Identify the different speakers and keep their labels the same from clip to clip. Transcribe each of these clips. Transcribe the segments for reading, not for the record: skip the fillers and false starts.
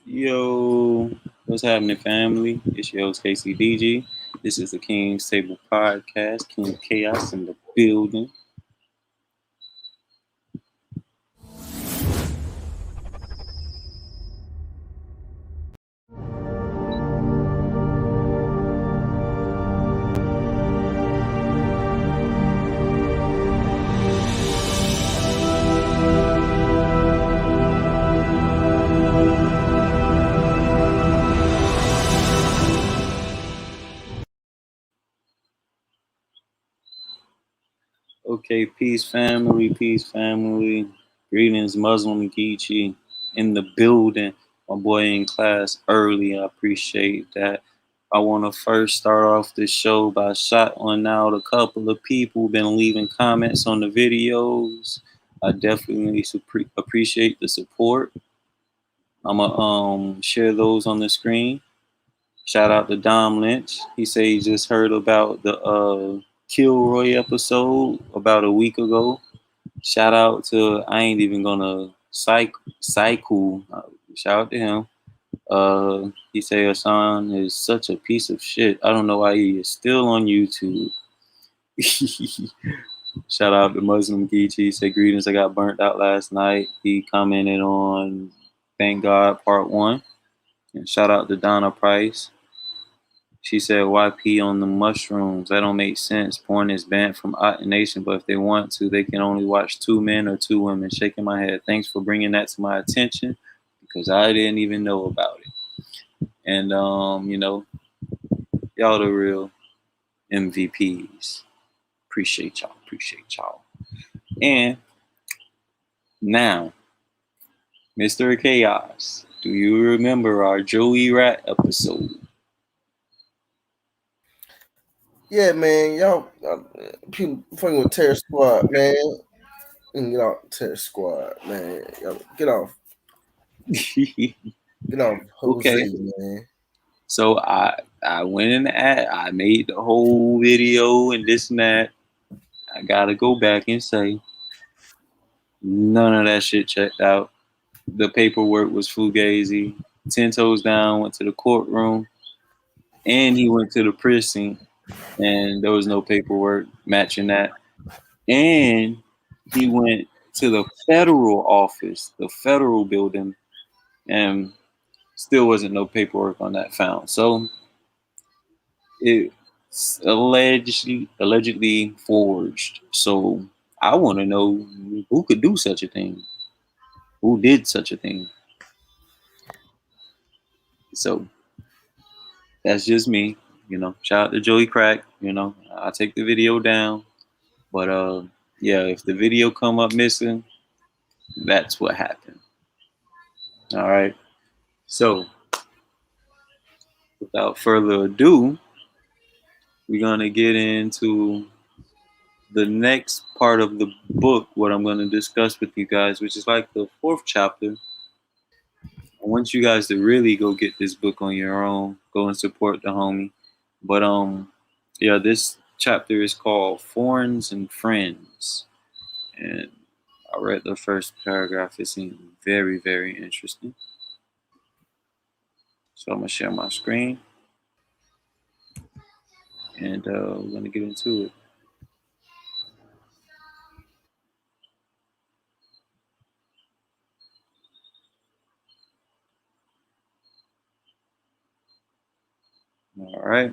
Speaker 1: Yo, what's happening, family? It's your host, KCDG. This is the King's Table Podcast. King Chaos in the building. Okay, peace, family. Peace, family. Greetings, Muslim Geechee in the building. My boy in class early. I appreciate that. I want to first start off the show by shouting out a couple of people who've been leaving comments on the videos. I definitely appreciate the support. I'm gonna share those on the screen. Shout out to Dom Lynch. He said he just heard about the Kilroy episode about a week ago. Shout out to I ain't even gonna cycle. Shout out to him. He said Hassan is such a piece of shit. I don't know why he is still on YouTube. Shout out to Muslim Geechee. He said greetings. I got burnt out last night. He commented on Thank God Part 1. And shout out to Donna Price. She said, "Why pee on the mushrooms? That don't make sense. Porn is banned from Otter Nation, but if they want to, they can only watch two men or two women." Shaking my head. Thanks for bringing that to my attention because I didn't even know about it. And y'all the real MVPs. Appreciate y'all. Appreciate y'all. And now, Mr. Chaos, do you remember our Joey Rat episode?
Speaker 2: Yeah, man, y'all people fucking with Terror Squad, man. Get off Terror Squad, man. Y'all, get off Jose,
Speaker 1: Okay.
Speaker 2: man.
Speaker 1: So I went in I made the whole video and this and that. I gotta go back and say none of that shit checked out. The paperwork was fugazi. 10 toes down, went to the courtroom, and he went to the precinct, and there was no paperwork matching that. And he went to the federal office, the federal building, and still wasn't no paperwork on that found. So it's allegedly forged. So I want to know who could do such a thing, who did such a thing. So that's just me, Shout out to Joey Crack. I'll take the video down, but yeah, if the video come up missing, that's what happened. All right. So without further ado, we're gonna get into the next part of the book, what I'm going to discuss with you guys, which is like the fourth chapter. I want you guys to really go get this book on your own. Go and support the homie. But yeah, this chapter is called Foreigners and Friends. And I read the first paragraph. It seemed very, very interesting. So I'm gonna share my screen. And we're gonna get into it. All right.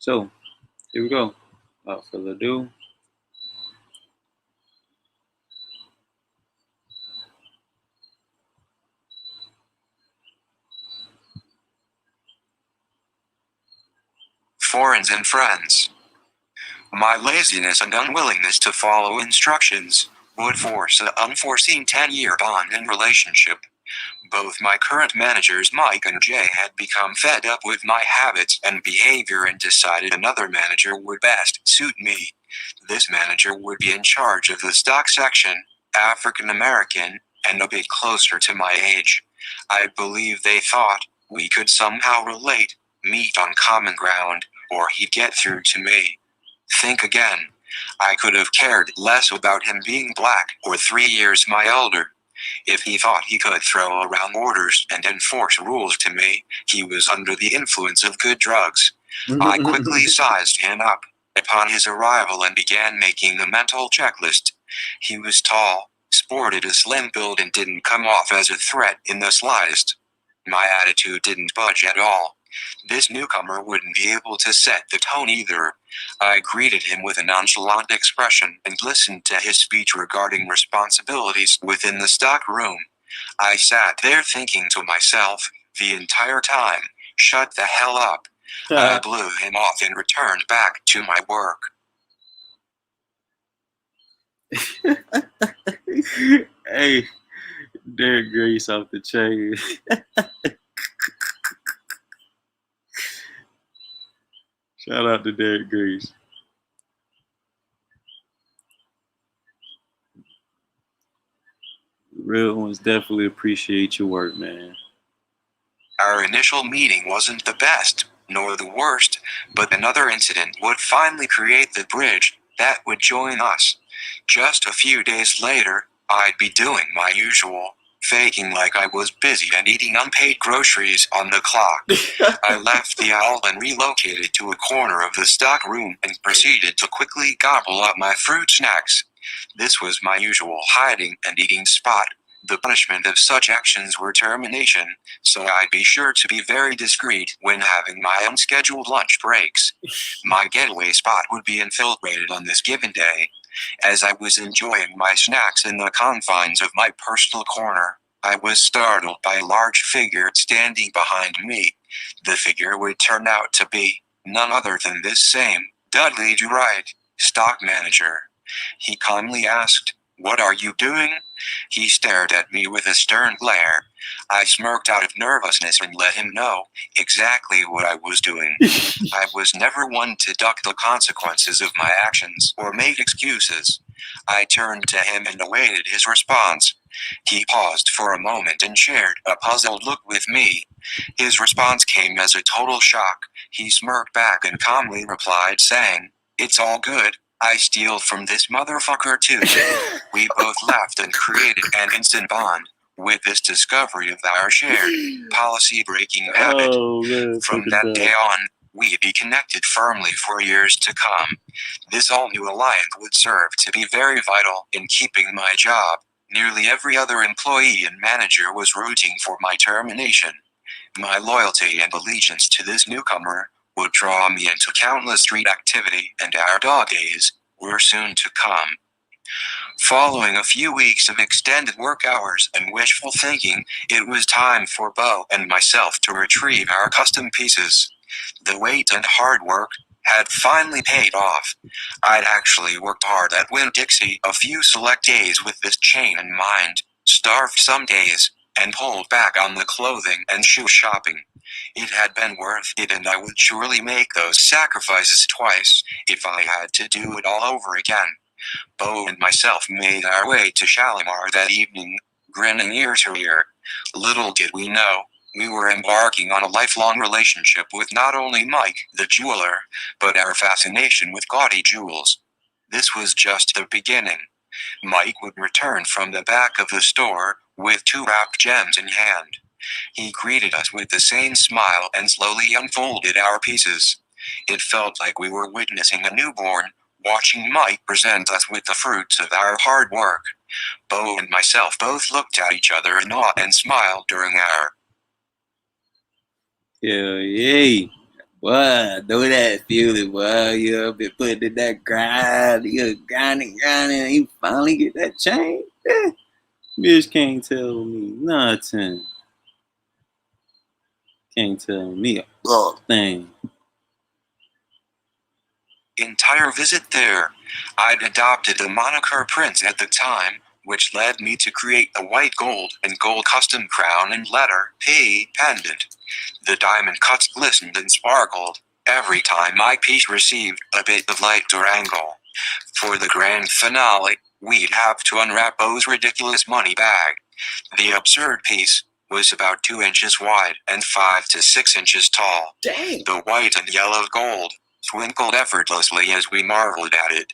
Speaker 1: So here we go. Without further ado.
Speaker 3: Foreigners and friends. My laziness and unwillingness to follow instructions would force an unforeseen 10-year bond in relationship. Both my current managers Mike and Jay had become fed up with my habits and behavior and decided another manager would best suit me. This manager would be in charge of the stock section, African American, and a bit closer to my age. I believe they thought we could somehow relate, meet on common ground, or he'd get through to me. Think again. I could have cared less about him being black or 3 years my elder. If he thought he could throw around orders and enforce rules to me, he was under the influence of good drugs. I quickly sized him up upon his arrival and began making a mental checklist. He was tall, sported a slim build, and didn't come off as a threat in the slightest. My attitude didn't budge at all. This newcomer wouldn't be able to set the tone either. I greeted him with a nonchalant expression and listened to his speech regarding responsibilities within the stock room. I sat there thinking to myself the entire time, shut the hell up. I blew him off and returned back to my work.
Speaker 1: Hey, Derek Grace off the chain. Shout out to Derek Grace. Real ones definitely appreciate your work, man.
Speaker 3: Our initial meeting wasn't the best, nor the worst, but another incident would finally create the bridge that would join us. Just a few days later, I'd be doing my usual, faking like I was busy and eating unpaid groceries on the clock. I left the aisle and relocated to a corner of the stock room and proceeded to quickly gobble up my fruit snacks. This was my usual hiding and eating spot. The punishment of such actions were termination, so I'd be sure to be very discreet when having my unscheduled lunch breaks. My getaway spot would be infiltrated on this given day. As I was enjoying my snacks in the confines of my personal corner, I was startled by a large figure standing behind me. The figure would turn out to be none other than this same Dudley Wright, stock manager. He calmly asked, "What are you doing?" He stared at me with a stern glare. I smirked out of nervousness and let him know exactly what I was doing. I was never one to duck the consequences of my actions or make excuses. I turned to him and awaited his response. He paused for a moment and shared a puzzled look with me. His response came as a total shock. He smirked back and calmly replied, saying, "It's all good. I steal from this motherfucker too." We both laughed and created an instant bond with this discovery of our shared policy-breaking habit. From that day on, we'd be connected firmly for years to come. This all-new alliance would serve to be very vital in keeping my job. Nearly every other employee and manager was rooting for my termination. My loyalty and allegiance to this newcomer would draw me into countless street activity, and our dog days were soon to come. Following a few weeks of extended work hours and wishful thinking, it was time for Bo and myself to retrieve our custom pieces. The wait and hard work had finally paid off. I'd actually worked hard at Winn-Dixie a few select days with this chain in mind, starved some days, and pulled back on the clothing and shoe shopping. It had been worth it, and I would surely make those sacrifices twice if I had to do it all over again. Bo and myself made our way to Shalimar that evening, grinning ear to ear. Little did we know, we were embarking on a lifelong relationship with not only Mike, the jeweler, but our fascination with gaudy jewels. This was just the beginning. Mike would return from the back of the store with 2 wrapped gems in hand. He greeted us with the same smile and slowly unfolded our pieces. It felt like we were witnessing a newborn, watching Mike present us with the fruits of our hard work. Bo and myself both looked at each other in awe and smiled during our
Speaker 1: Yeah. Boy, I know that feeling, boy. You been putting in that grind. You're grinding, and you finally get that change. Yeah. Bitch can't tell me nothing. Can't tell me a thing.
Speaker 3: entire visit there. I'd adopted the moniker Prince at the time, which led me to create a white gold and gold custom crown and letter P pendant. The diamond cuts glistened and sparkled every time my piece received a bit of light or angle. For the grand finale, we'd have to unwrap Bo's ridiculous money bag. The absurd piece was about 2 inches wide and 5 to 6 inches tall.
Speaker 2: Dang.
Speaker 3: The white and yellow gold twinkled effortlessly as we marveled at it.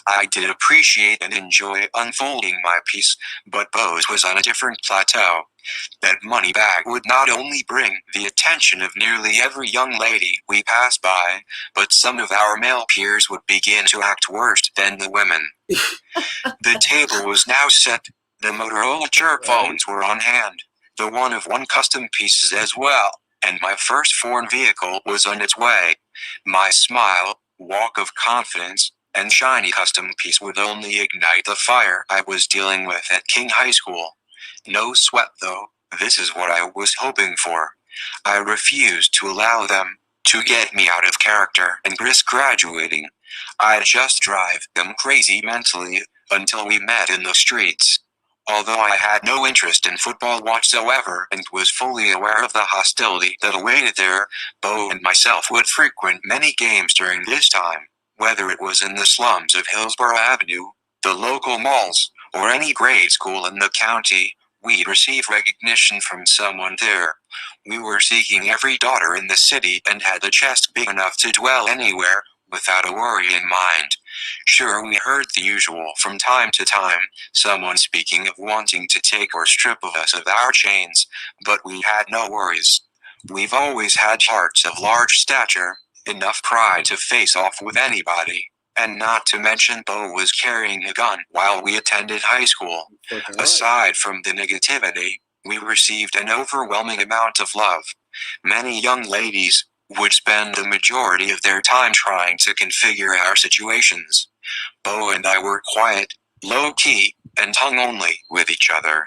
Speaker 3: I did appreciate and enjoy unfolding my piece, but Bose was on a different plateau. That money bag would not only bring the attention of nearly every young lady we passed by, but some of our male peers would begin to act worse than the women. The table was now set. The Motorola chirp phones were on hand. The one-of-one custom pieces as well, and my first foreign vehicle was on its way. My smile, walk of confidence, and shiny custom piece would only ignite the fire I was dealing with at King High School. No sweat though, this is what I was hoping for. I refused to allow them to get me out of character and risk graduating. I'd just drive them crazy mentally until we met in the streets. Although I had no interest in football whatsoever and was fully aware of the hostility that awaited there, Bo and myself would frequent many games during this time, whether it was in the slums of Hillsborough Avenue, the local malls, or any grade school in the county. We'd receive recognition from someone there. We were seeking every daughter in the city and had the chest big enough to dwell anywhere without a worry in mind. Sure, we heard the usual from time to time, someone speaking of wanting to take or strip of us of our chains, but we had no worries. We've always had hearts of large stature, enough pride to face off with anybody. And not to mention Bo was carrying a gun while we attended high school. Aside from the negativity, we received an overwhelming amount of love. Many young ladies would spend the majority of their time trying to configure our situations. Bo and I were quiet, low-key, and tongue-only with each other.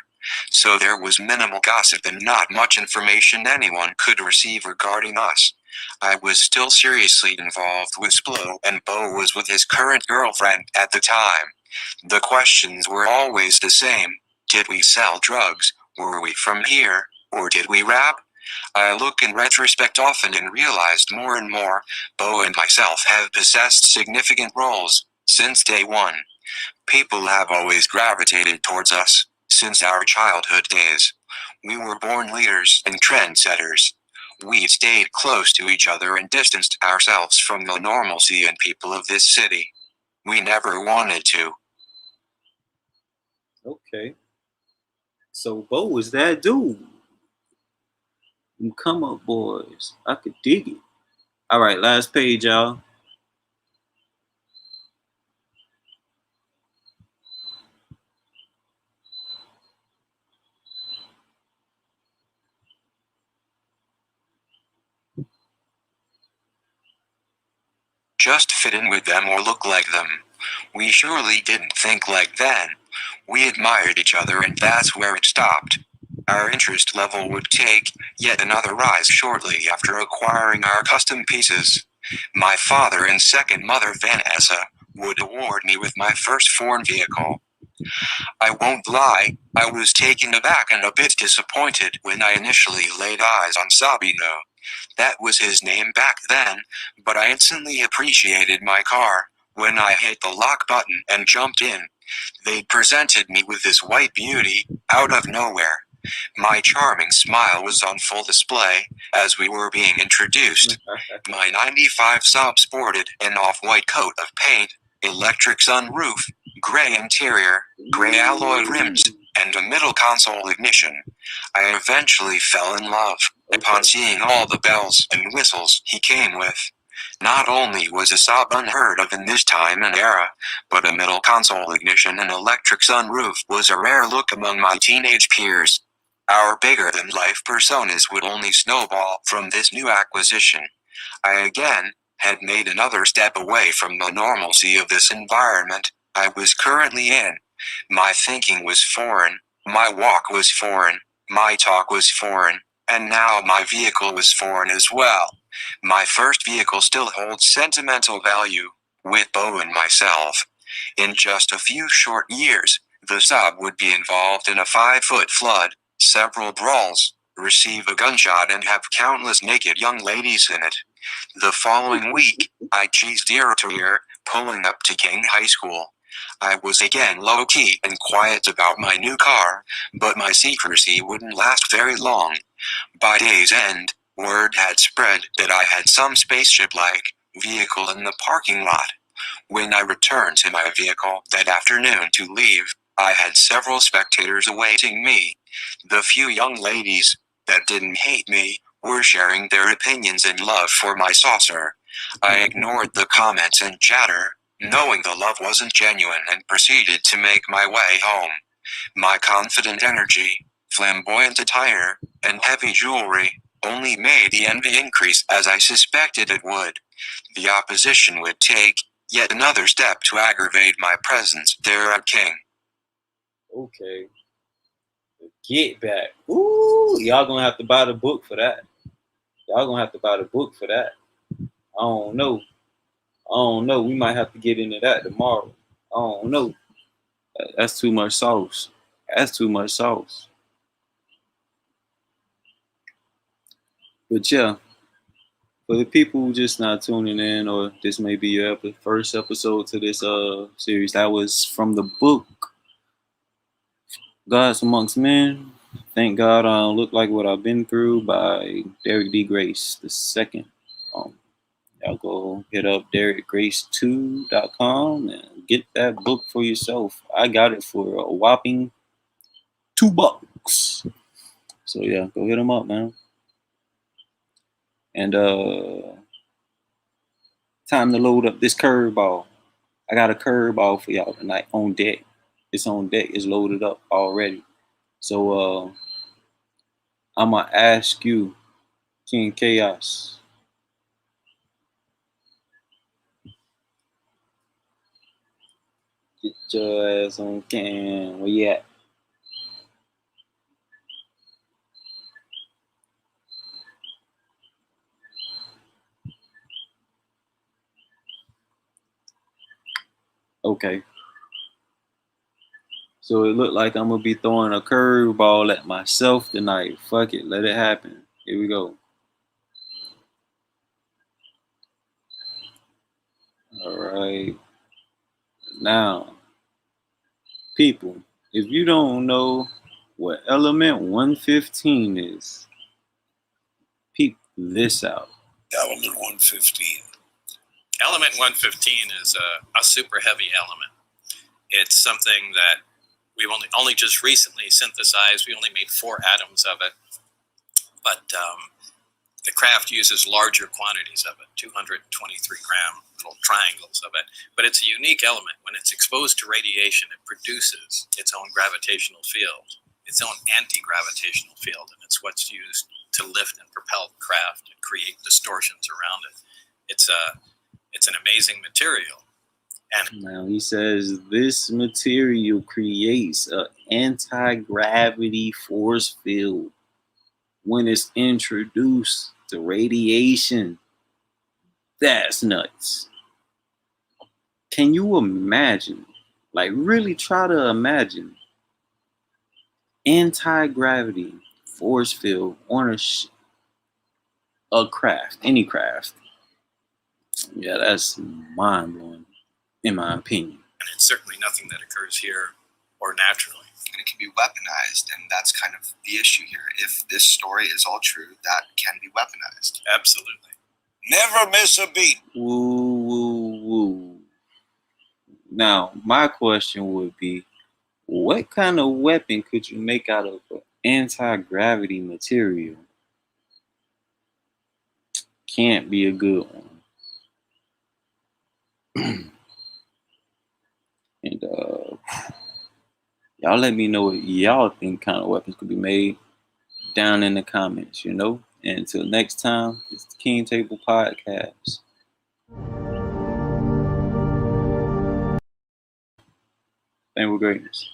Speaker 3: So there was minimal gossip and not much information anyone could receive regarding us. I was still seriously involved with Splo, and Bo was with his current girlfriend at the time. The questions were always the same. Did we sell drugs? Were we from here? Or did we rap? I look in retrospect often and realized more and more, Bo and myself have possessed significant roles since day one. People have always gravitated towards us since our childhood days. We were born leaders and trendsetters. We stayed close to each other and distanced ourselves from the normalcy and people of this city. We never wanted to.
Speaker 1: Okay. So Bo was that dude. Them come up boys. I could dig it. All right, last page, y'all.
Speaker 3: Just fit in with them or look like them. We surely didn't think like then. We admired each other and that's where it stopped. Our interest level would take yet another rise shortly after acquiring our custom pieces. My father and second mother Vanessa would award me with my first foreign vehicle. I won't lie, I was taken aback and a bit disappointed when I initially laid eyes on Sabino. That was his name back then, but I instantly appreciated my car when I hit the lock button and jumped in. They presented me with this white beauty out of nowhere. My charming smile was on full display as we were being introduced. My 95 Saab sported an off-white coat of paint, electric sunroof, gray interior, gray alloy rims, and a middle console ignition. I eventually fell in love upon seeing all the bells and whistles he came with. Not only was a Saab unheard of in this time and era, but a middle console ignition and electric sunroof was a rare look among my teenage peers. Our bigger-than-life personas would only snowball from this new acquisition. I again had made another step away from the normalcy of this environment I was currently in. My thinking was foreign, my walk was foreign, my talk was foreign, and now my vehicle was foreign as well. My first vehicle still holds sentimental value with Bo and myself. In just a few short years, the Saab would be involved in a 5-foot flood, several brawls, receive a gunshot and have countless naked young ladies in it. The following week, I cheesed ear to ear, pulling up to King High School. I was again low-key and quiet about my new car, but my secrecy wouldn't last very long. By day's end, word had spread that I had some spaceship-like vehicle in the parking lot. When I returned to my vehicle that afternoon to leave, I had several spectators awaiting me. The few young ladies that didn't hate me were sharing their opinions and love for my saucer. I ignored the comments and chatter, knowing the love wasn't genuine, and proceeded to make my way home. My confident energy, flamboyant attire, and heavy jewelry only made the envy increase, as I suspected it would. The opposition would take yet another step to aggravate my presence there at King.
Speaker 1: Okay. Get back. Ooh, y'all gonna have to buy the book for that. Y'all gonna have to buy the book for that. I don't know. We might have to get into that tomorrow. I don't know. That's too much sauce. But yeah, for the people who just not tuning in, or this may be your first episode to this series, that was from the book Gods Amongst Men. Thank God I don't look like what I've been through by Derek D. Grace II. Y'all go hit up Pt.2.com and get that book for yourself. I got it for a whopping $2. So yeah, go hit them up, man. And time to load up this curveball. I got a curveball for y'all tonight on deck. It's on deck. It's loaded up already. So I'm gonna ask you, King Chaos. Get your ass on can. Where you at? Okay. So it looked like I'm gonna be throwing a curveball at myself tonight. Fuck it, let it happen. Here we go. All right. Now, people, if you don't know what element 115 is, peep this out.
Speaker 4: Element 115. Element 115 is a super heavy element. It's something that we've only just recently synthesized. We only made 4 atoms of it, but the craft uses larger quantities of it, 223-gram little triangles of it. But it's a unique element. When it's exposed to radiation, it produces its own gravitational field, its own anti-gravitational field, and it's what's used to lift and propel the craft and create distortions around it. It's an amazing material. And
Speaker 1: now he says this material creates an anti-gravity force field when it's introduced to radiation. That's nuts. Can you imagine? Like, really try to imagine anti-gravity force field on a craft, any craft. Yeah, that's mind-blowing, in my opinion.
Speaker 4: And it's certainly nothing that occurs here or naturally.
Speaker 3: And it can be weaponized, and that's kind of the issue here. If this story is all true, that can be weaponized.
Speaker 4: Absolutely.
Speaker 2: Never miss a beat.
Speaker 1: Woo. Now, my question would be, what kind of weapon could you make out of anti-gravity material? Can't be a good one. And y'all let me know what y'all think kind of weapons could be made down in the comments, you know? And until next time, it's the King Table Podcast. Fame with greatness.